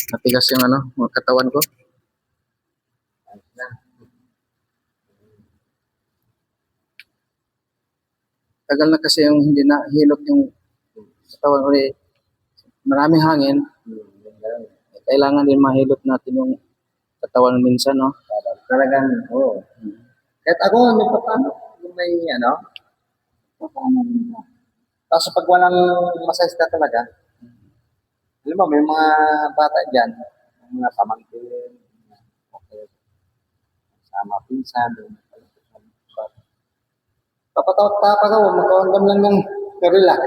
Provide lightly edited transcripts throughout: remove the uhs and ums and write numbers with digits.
Matigas yung mga katawan ko. Tagal na kasi yung hindi na hilot yung katawan ko. Maraming hangin. Kailangan din mahilot natin yung katawan minsan, no? Talagang, oo. Kahit ako, may papano, yung may, tapos pag walang massage ka talaga, alam mo, may mga bata dyan, mga pamangkin, okay, sama pinsan, papatawag-tapag ako, magkawandam lang ng relax.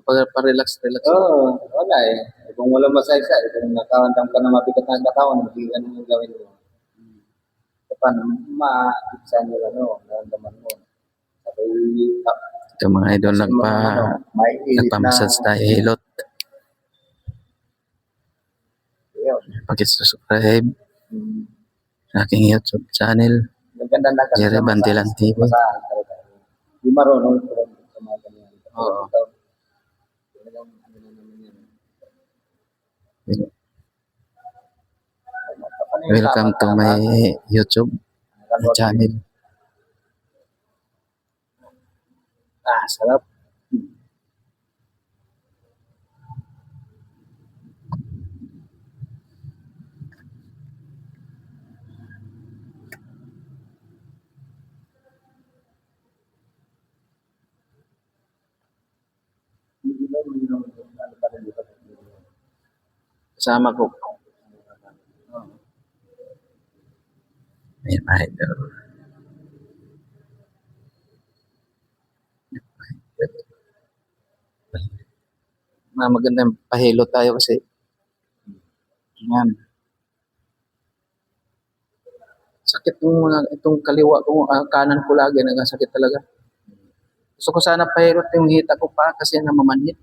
Pa-relax. Oo, wala eh. Kung walang massage ka, kung nakawandam ka na mabigat ng katawan, hindi ka nang gawin mo. Paano, ma-ibsan nyo, naramdaman mo. Ito mga idol, nagpa-massage tayo, hilot. Pag-subscribe sa aking YouTube channel, Jerry Bandilan TV. Di marunong sa mga ganyan. Oo. Welcome to my YouTube channel. Sarap. Kasama ko. Ayan, mga idol. Magandang pahilot tayo kasi. Ayan. Sakit itong kaliwa ko, kanan ko lagi, nagasakit talaga. Gusto ko sana pahilot yung hita ko pa kasi namamanhit.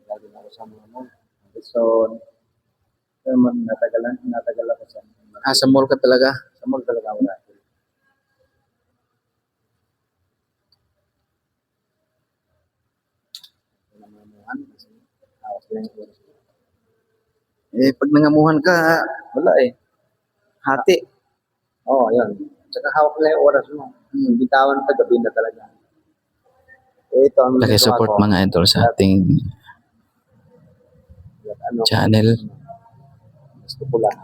Lagi na ako sa mga mall. So, natagal ako sa Sa mall ka talaga? Sa mall talaga ako dati. Pag nangamuhan ka, wala eh. Hati. Oo, yun. Tsaka hawak lang yung oras mo. Bitawan pa, gabi na talaga. Ito ang Paki-support mga idol sa ating channel. Gusto ko lang.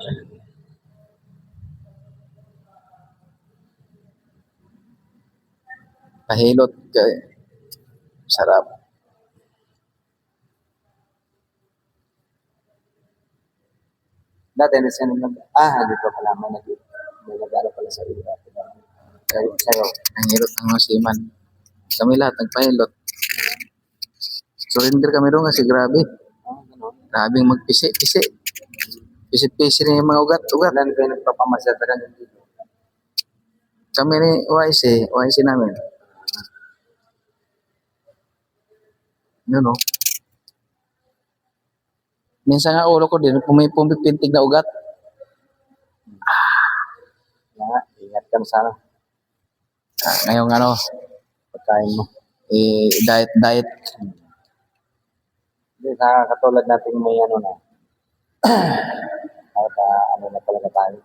Pahilot ka. Sarap. Dati na siya hindi ko pala may nag-alo pala sa iyo. Sa'yo. Ang hilot ng mga siman. Kami lahat nagpahilot. Surrender kami doon kasi grabe. Grabing magpisi-pisi. Pisit-pisi na yung mga ugat-ugat. Ilan kayo nagpapamasya sa kanya dito? Kami ni YC namin. Yun o. Minsan nga ulo ko din, may pumipintig na ugat. Ingat ka sana. Ngayong Pagkain mo. Diet. Hindi, katulad natin may na. Na talaga tayo.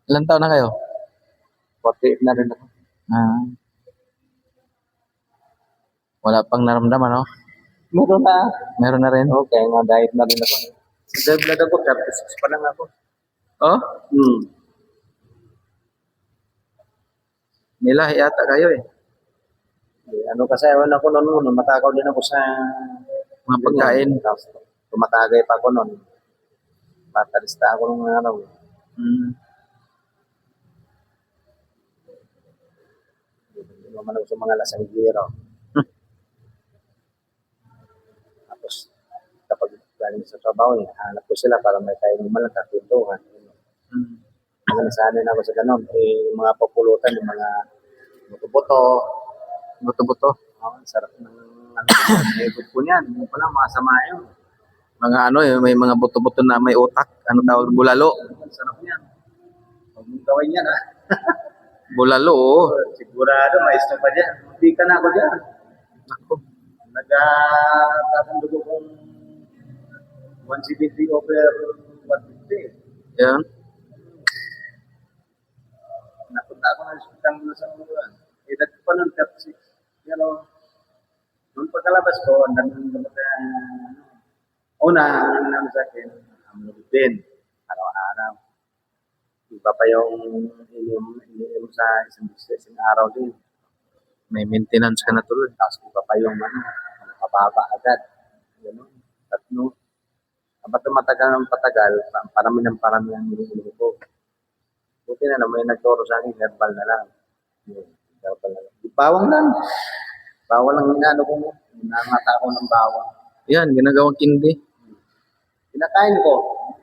Ilan taon na kayo? 48 na rin ako. Wala pang naramdaman, no? Meron na. Meron na rin? Okay, nga diet na rin ako. Blood ako, 36 pa lang ako. Oh? Nilahi yata kayo eh. Kasi ewan ako noon, matakaw din ako sa mga pagkain. Tumatagay pa ako noon. Matalista ako nung Hindi naman ako sa mga lasanggiro. Tapos, kapag galing sa trabaho, hanap ko sila para may tayo naman lang katuntungan. Nasanay na ako sa ganon. Yung mga papulutan, yung mga buto-buto. Buto-buto. Ang sarap ng ano, ikot po niyan. Yung pala, masama yun. Mga ano, may mga buto-buto na may utak. Ano tawag? Bulalo. Ang sarap niyan. Huwag mong gawin yan, ha? Bulalo, oo. Sigurado, maestro pa dyan. Hindi ka na ako dyan. Ako. Nagtatandugo kong 170 over 150. Yan. Napunta ako ng hospital sa Mulan. Edad ko pa nun, 36. Pero, nung pagkalabas ko, ang dami ng gamot na, una, ang namin sa akin, amlodipine, araw-araw. Iba pa yung ininom sa isang araw din. May maintenance ka na tuloy. Tapos iba pa yung mababa agad. Ganun. Tatlo. Ba't matagal ng patagal, parami ng parami ang ininom ko. Buti na naman may nagturo sa akin, herbal na lang. Herbal na lang. Bawang lang. Bawang lang inaano ko mo. Nangata ako ng bawang. Yan, ginagawang kindi. Pinakain ko.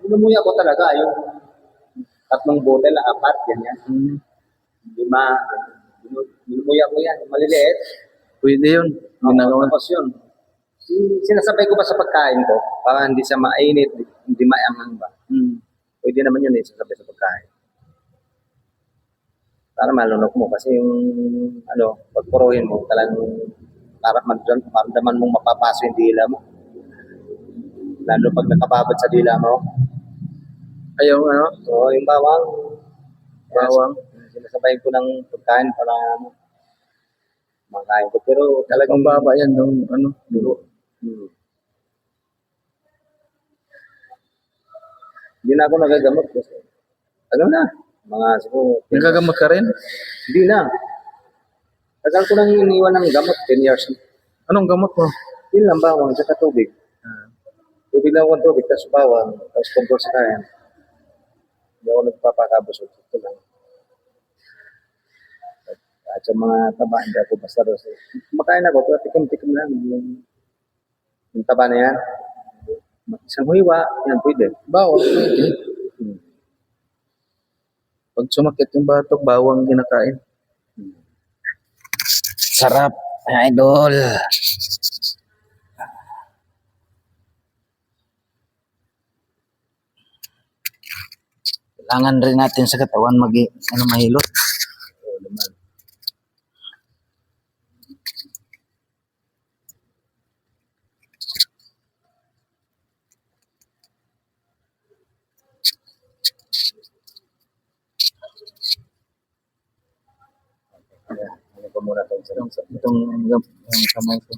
Inumuya ko talaga yung 3 botel, 4, ganyan. 5. Inumuya ko yan. Maliliit. Pwede yun. Ginagawang Tapos yun. Sinasabay ko ba sa pagkain ko para hindi siya mainit, hindi maangang ba? Pwede naman yun sasabay sa pagkain. Para malunok mo kasi yung pagpuruhin mo talagang para maramdaman mong mapapaso yung dila mo. Lalo pag nakababad sa dila mo. ayaw, ano? So yung bawang. Bawang. Sinasabay ko ng pagkain para makain ko. Pero talagang Ang baba yan, yung ano? duro. Hindi na ako nagagamot kasi. Tagal na. Mga siguro. Nagagamot ka rin? Hindi na. Tagal ko nang iniwan ng gamot. 10 years. Anong gamot mo? Yun lang bawang sa tubig. Tubig lang ako ng tubig. Tapos bawang. Tapos control sa kain. Hindi ako nagpapakabusog. Ito lang. At sa mga taba, hindi ako basta rin. Kumakain ako. Pero tikim-tikim lang. Yung taba na yan. Isang huiwa. Yan pwede. Bawang, pwede. Pag sumakit yung batok, bawang ginakain. Sarap, idol. Kailangan rin natin sa katawan mahilot. Oo naman. Ano ko muna itong Itong kamay ko.